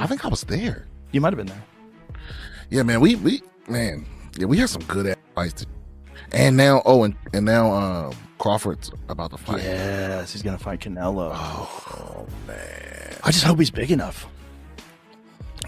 I think I was there. You might have been there. Yeah, man. We had some good fights. And now, now Crawford's about to fight. Yes, he's gonna fight Canelo. Oh man. I just hope he's big enough.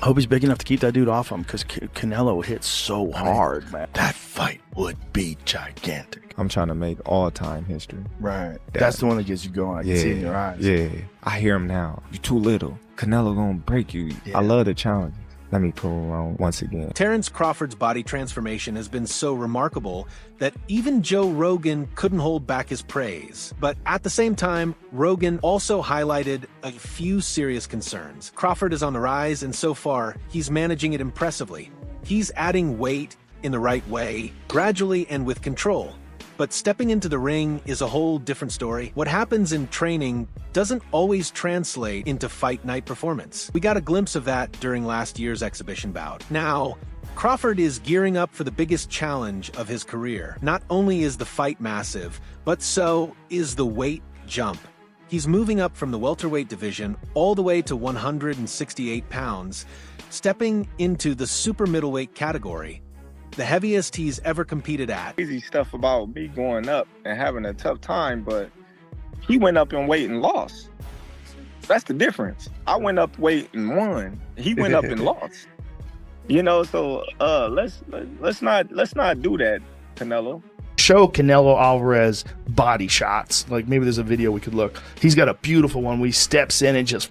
I hope he's big enough to keep that dude off him, because Canelo hits so hard, man. That fight would be gigantic. I'm trying to make all-time history. Right. That's the one that gets you going. I can see it in your eyes. Yeah. I hear him now. You too little. Canelo gonna break you. Yeah. I love the challenge. Let me prove him wrong once again. Terence Crawford's body transformation has been so remarkable that even Joe Rogan couldn't hold back his praise. But at the same time, Rogan also highlighted a few serious concerns. Crawford is on the rise, and so far, he's managing it impressively. He's adding weight in the right way, gradually and with control. But stepping into the ring is a whole different story. What happens in training doesn't always translate into fight night performance. We got a glimpse of that during last year's exhibition bout. Now, Crawford is gearing up for the biggest challenge of his career. Not only is the fight massive, but so is the weight jump. He's moving up from the welterweight division all the way to 168 pounds, stepping into the super middleweight category, the heaviest he's ever competed at. Crazy stuff about me going up and having a tough time, but he went up in weight and lost. That's the difference. I went up weight and won. He went up and lost. You know, so let's not do that, Canelo. Show Canelo Alvarez body shots. Like, maybe there's a video we could look. He's got a beautiful one where he steps in and just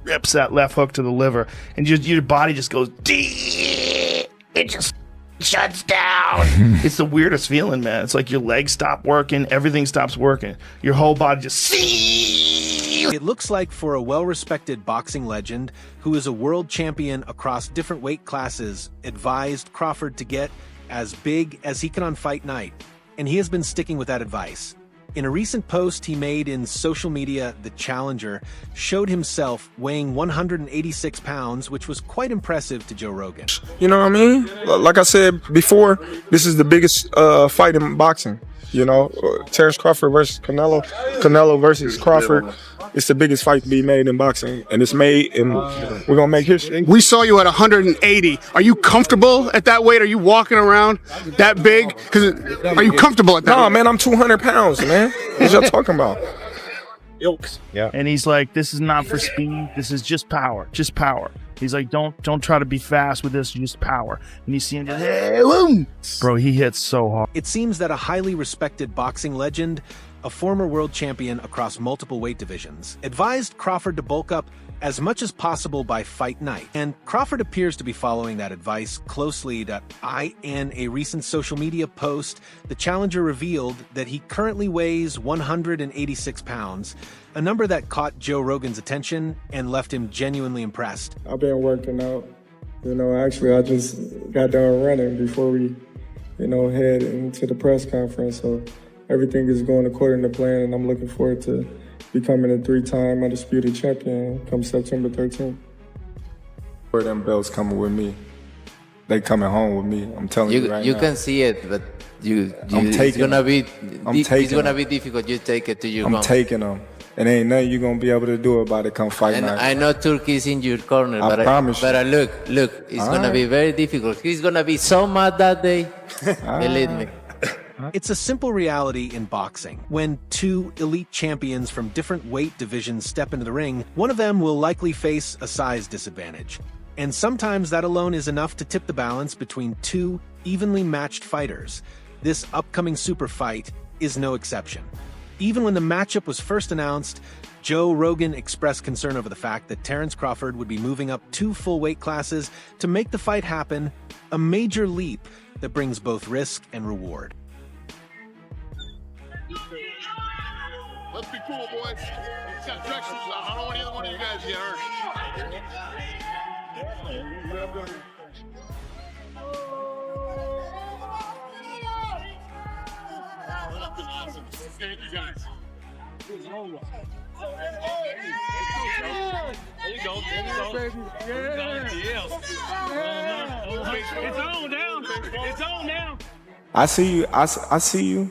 rips that left hook to the liver, and your body just goes deep. It just shuts down. It's the weirdest feeling, man. It's like your legs stop working, everything stops working. Your whole body just It looks like for a well-respected boxing legend who is a world champion across different weight classes, advised Crawford to get as big as he can on fight night. And he has been sticking with that advice. In a recent post he made in social media, the challenger showed himself weighing 186 pounds, which was quite impressive to Joe Rogan. You know what I mean? Like I said before, this is the biggest fight in boxing. You know, Terence Crawford versus Canelo, Canelo versus Crawford. It's the biggest fight to be made in boxing, and it's made, and we're gonna make history. We saw you at 180. Are you comfortable at that weight? Are you walking around that big? Are you comfortable at that? No, weight? man, I'm 200 pounds, man. What y'all talking about? Yokes. Yeah. And he's like, this is not for speed. This is just power. Just power. He's like, don't try to be fast with this. Just power. And you see him just, hey, boom. Bro, he hits so hard. It seems that a highly respected boxing legend, a former world champion across multiple weight divisions, advised Crawford to bulk up as much as possible by fight night. And Crawford appears to be following that advice closely. In a recent social media post, the challenger revealed that he currently weighs 186 pounds, a number that caught Joe Rogan's attention and left him genuinely impressed. I've been working out. You know, actually, I just got done running before we, head into the press conference. So everything is going according to plan, and I'm looking forward to becoming a 3-time undisputed champion come September 13th. Where them belts coming with me. They coming home with me. I'm telling you right now. You can see it, but it's gonna be difficult. You take it to your home. I'm taking them. And ain't nothing you gonna be able to do about it come fight night. I know Turkey is in your corner, I promise you. But look, it's gonna be very difficult. He's gonna be so mad that day. Believe me. It's a simple reality in boxing. When two elite champions from different weight divisions step into the ring, one of them will likely face a size disadvantage. And sometimes that alone is enough to tip the balance between two evenly matched fighters. This upcoming super fight is no exception. Even when the matchup was first announced, Joe Rogan expressed concern over the fact that Terence Crawford would be moving up 2 full weight classes to make the fight happen, a major leap that brings both risk and reward. Let's be cool, boys. It's got track shoes on. I don't want either one of you guys to get hurt. Awesome. Thank you guys. There you go. It's on now. It's on now. I see you. I see you.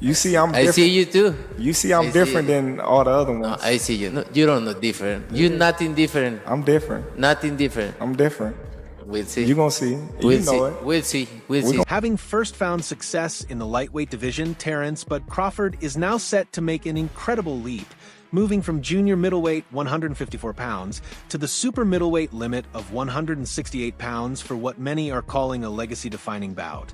You see, I'm different. I see you too. You see, I'm different than all the other ones. No, I see you. No, you don't know different. You're nothing different. I'm different. Nothing different. I'm different. We'll see. You're going to see. We'll you see. know it. We'll see. We'll see. Having first found success in the lightweight division, Terence Bud Crawford is now set to make an incredible leap, moving from junior middleweight 154 pounds to the super middleweight limit of 168 pounds for what many are calling a legacy-defining bout.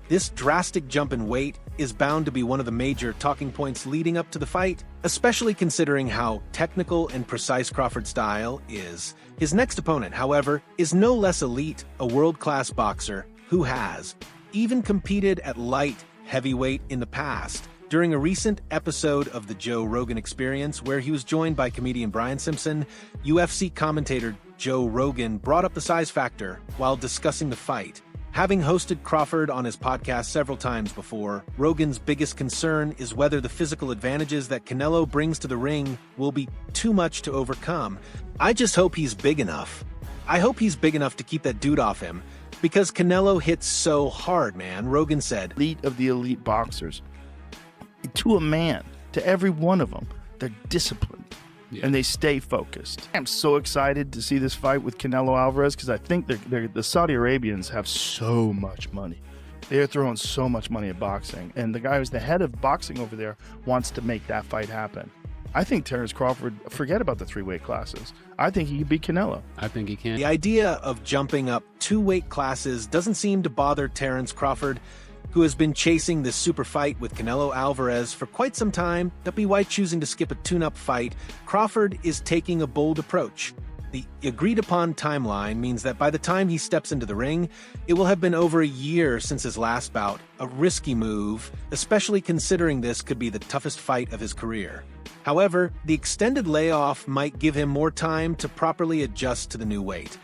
This drastic jump in weight is bound to be one of the major talking points leading up to the fight, especially considering how technical and precise Crawford's style is. His next opponent, however, is no less elite, a world-class boxer who has even competed at light heavyweight in the past. During a recent episode of the Joe Rogan Experience, where he was joined by comedian Brian Simpson, UFC commentator Joe Rogan brought up the size factor while discussing the fight. Having hosted Crawford on his podcast several times before, Rogan's biggest concern is whether the physical advantages that Canelo brings to the ring will be too much to overcome. I just hope he's big enough. I hope he's big enough to keep that dude off him, because Canelo hits so hard, man, Rogan said. Elite of the elite boxers. To a man, to every one of them, they're disciplined. And they stay focused. I'm so excited to see this fight with Canelo Alvarez because I think the Saudi Arabians have so much money. They're throwing so much money at boxing. And the guy who's the head of boxing over there wants to make that fight happen. I think Terence Crawford, forget about the 3 weight classes. I think he could beat Canelo. I think he can. The idea of jumping up 2 weight classes doesn't seem to bother Terence Crawford, who has been chasing this super fight with Canelo Alvarez for quite some time. Why choosing to skip a tune-up fight, Crawford is taking a bold approach. The agreed-upon timeline means that by the time he steps into the ring, it will have been over a year since his last bout, a risky move, especially considering this could be the toughest fight of his career. However, the extended layoff might give him more time to properly adjust to the new weight.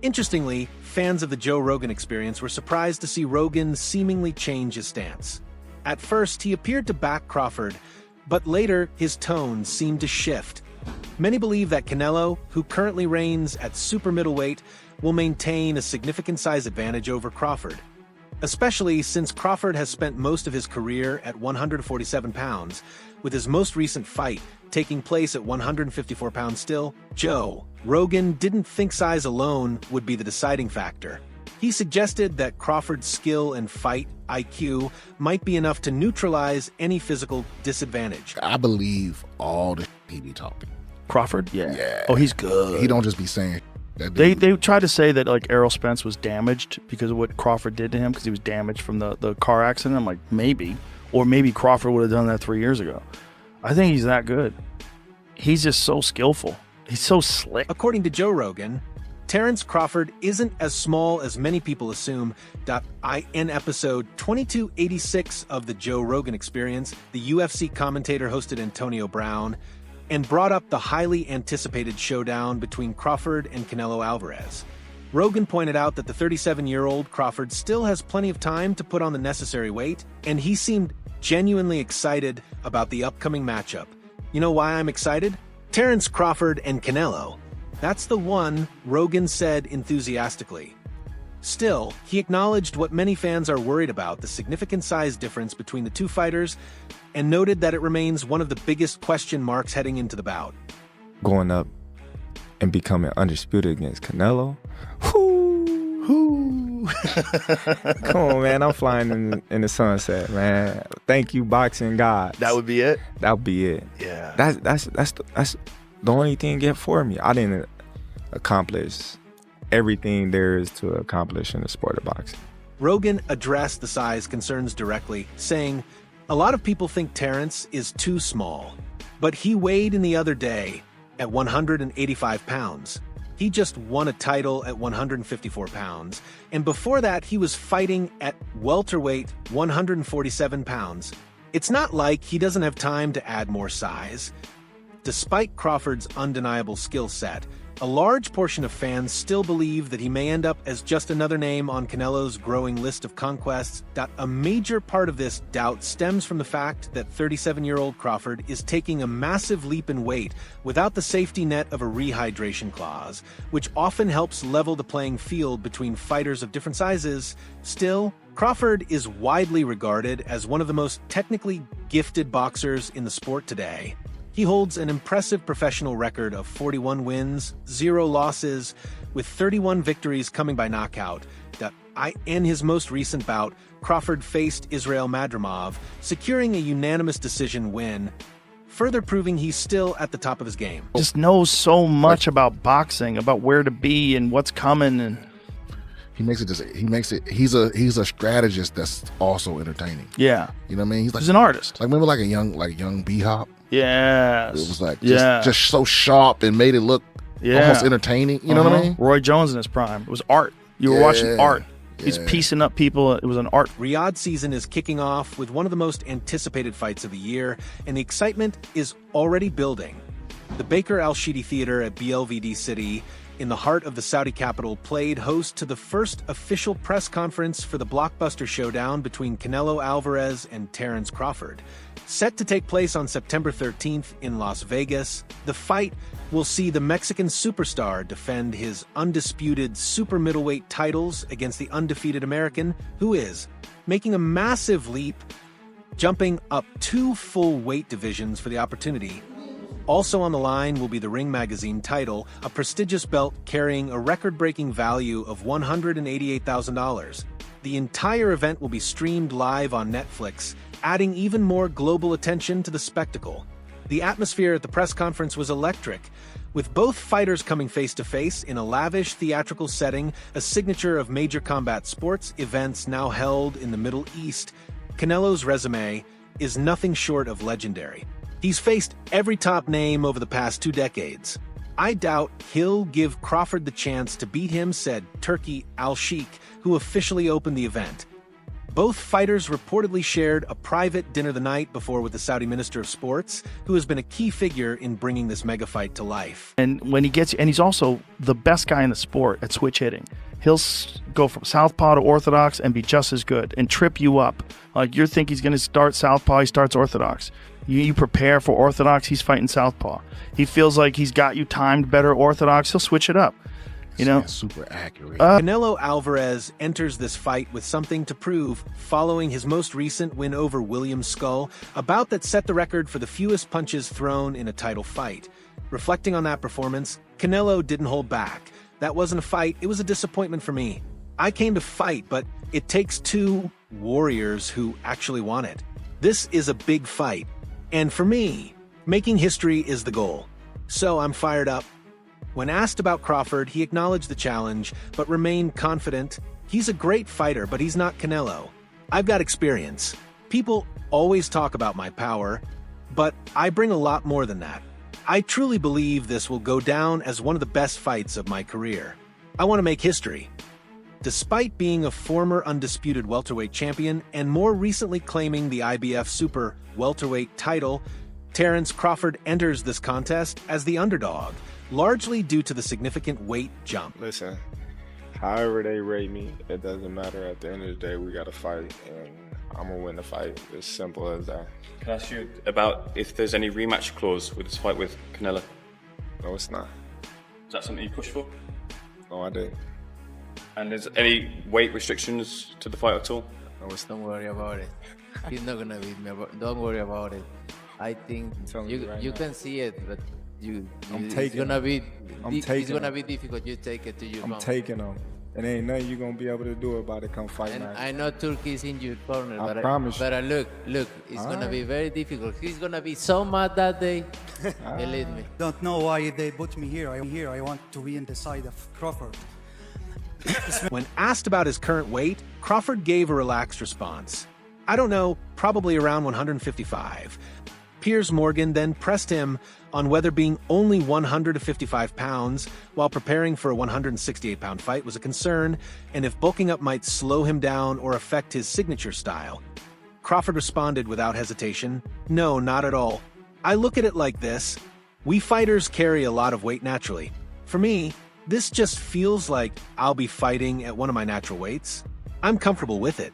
Interestingly, fans of the Joe Rogan Experience were surprised to see Rogan seemingly change his stance. At first, he appeared to back Crawford, but later his tone seemed to shift. Many believe that Canelo, who currently reigns at super middleweight, will maintain a significant size advantage over Crawford, especially since Crawford has spent most of his career at 147 pounds, with his most recent fight taking place at 154 pounds still. Joe Rogan didn't think size alone would be the deciding factor. He suggested that Crawford's skill and fight IQ might be enough to neutralize any physical disadvantage. I believe all the he be talking. Crawford? Yeah. Oh, he's good. He don't just be saying that. They tried to say that like Errol Spence was damaged because of what Crawford did to him because he was damaged from the car accident. I'm like, maybe. Or maybe Crawford would have done that 3 years ago. I think he's that good. He's just so skillful. He's so slick. According to Joe Rogan, Terence Crawford isn't as small as many people assume. In episode 2286 of the Joe Rogan Experience, the UFC commentator hosted Antonio Brown and brought up the highly anticipated showdown between Crawford and Canelo Alvarez. Rogan pointed out that the 37-year-old Crawford still has plenty of time to put on the necessary weight, and he seemed genuinely excited about the upcoming matchup. You know why I'm excited? Terence Crawford and Canelo. That's the one, Rogan said enthusiastically. Still, he acknowledged what many fans are worried about, the significant size difference between the two fighters, and noted that it remains one of the biggest question marks heading into the bout. Going up and becoming undisputed against Canelo. Come on, man. I'm flying in the sunset, man. Thank you, boxing gods. That would be it? That would be it. Yeah. That's the only thing yet for me. I didn't accomplish everything there is to accomplish in the sport of boxing. Rogan addressed the size concerns directly, saying, "A lot of people think Terence is too small, but he weighed in the other day at 185 pounds. He just won a title at 154 pounds, and before that he was fighting at welterweight 147 pounds. It's not like he doesn't have time to add more size." Despite Crawford's undeniable skill set, A large portion of fans still believe that he may end up as just another name on Canelo's growing list of conquests. A major part of this doubt stems from the fact that 37-year-old Crawford is taking a massive leap in weight without the safety net of a rehydration clause, which often helps level the playing field between fighters of different sizes. Still, Crawford is widely regarded as one of the most technically gifted boxers in the sport today. He holds an impressive professional record of 41 wins, 0 losses, with 31 victories coming by knockout. In his most recent bout, Crawford faced Israel Madrimov, securing a unanimous decision win, further proving he's still at the top of his game. Just knows so much about boxing, about where to be and what's coming, and he's a strategist that's also entertaining. Yeah. You know what I mean? He's an artist. Like, remember like a young B-Hop? Yes. It was like just so sharp and made it look almost entertaining. You know what I mean? Roy Jones in his prime. It was art. You were watching art. He's piecing up people. It was an art. Riyadh season is kicking off with one of the most anticipated fights of the year, and the excitement is already building. The Baker Al-Shidi Theater at BLVD City, in the heart of the Saudi capital, played host to the first official press conference for the blockbuster showdown between Canelo Alvarez and Terence Crawford. Set to take place on September 13th in Las Vegas, the fight will see the Mexican superstar defend his undisputed super middleweight titles against the undefeated American, who is making a massive leap, jumping up 2 full weight divisions for the opportunity. Also on the line will be the Ring Magazine title, a prestigious belt carrying a record-breaking value of $188,000. The entire event will be streamed live on Netflix, adding even more global attention to the spectacle. The atmosphere at the press conference was electric, with both fighters coming face-to-face in a lavish theatrical setting, a signature of major combat sports events now held in the Middle East. Canelo's resume is nothing short of legendary. He's faced every top name over the past 2 decades. I doubt he'll give Crawford the chance to beat him, said Turki Al-Sheikh, who officially opened the event. Both fighters reportedly shared a private dinner the night before with the Saudi Minister of Sports, who has been a key figure in bringing this mega fight to life. And when he gets, and he's also the best guy in the sport at switch hitting. He'll go from southpaw to orthodox and be just as good and trip you up. Like, you think he's going to start southpaw, he starts orthodox. You prepare for orthodox, he's fighting southpaw. He feels like he's got you timed better orthodox, he'll switch it up. You know, super accurate. Canelo Alvarez enters this fight with something to prove following his most recent win over William Skull, a bout that set the record for the fewest punches thrown in a title fight. Reflecting on that performance, Canelo didn't hold back. That wasn't a fight, it was a disappointment for me. I came to fight, but it takes 2 warriors who actually want it. This is a big fight, and for me, making history is the goal. So I'm fired up. When asked about Crawford, he acknowledged the challenge, but remained confident. He's a great fighter, but he's not Canelo. I've got experience. People always talk about my power, but I bring a lot more than that. I truly believe this will go down as one of the best fights of my career. I want to make history. Despite being a former undisputed welterweight champion and more recently claiming the IBF Super Welterweight title, Terence Crawford enters this contest as the underdog, largely due to the significant weight jump. Listen, however they rate me, it doesn't matter. At the end of the day, we got to fight, and I'm going to win the fight. As simple as that. Can I ask you about if there's any rematch clause with this fight with Canelo? No, it's not. Is that something you push for? No, I didn't. And is any weight restrictions to the fight at all? No, it's not. Don't worry about it. He's not gonna beat me. Don't worry about it. I think you can see it, but it's gonna be difficult. You take it to your. I'm taking them. It ain't nothing you gonna be able to do about it. Come fight now. I know Turkey's in your corner, I promise you. But look, it's gonna be very difficult. He's gonna be so mad that day. Believe me. Don't know why they put me here. I want to be in the side of Crawford. When asked about his current weight, Crawford gave a relaxed response. I don't know, probably around 155. Piers Morgan then pressed him on whether being only 155 pounds while preparing for a 168-pound fight was a concern, and if bulking up might slow him down or affect his signature style. Crawford responded without hesitation, "No, not at all. I look at it like this. We fighters carry a lot of weight naturally. For me, this just feels like I'll be fighting at one of my natural weights. I'm comfortable with it.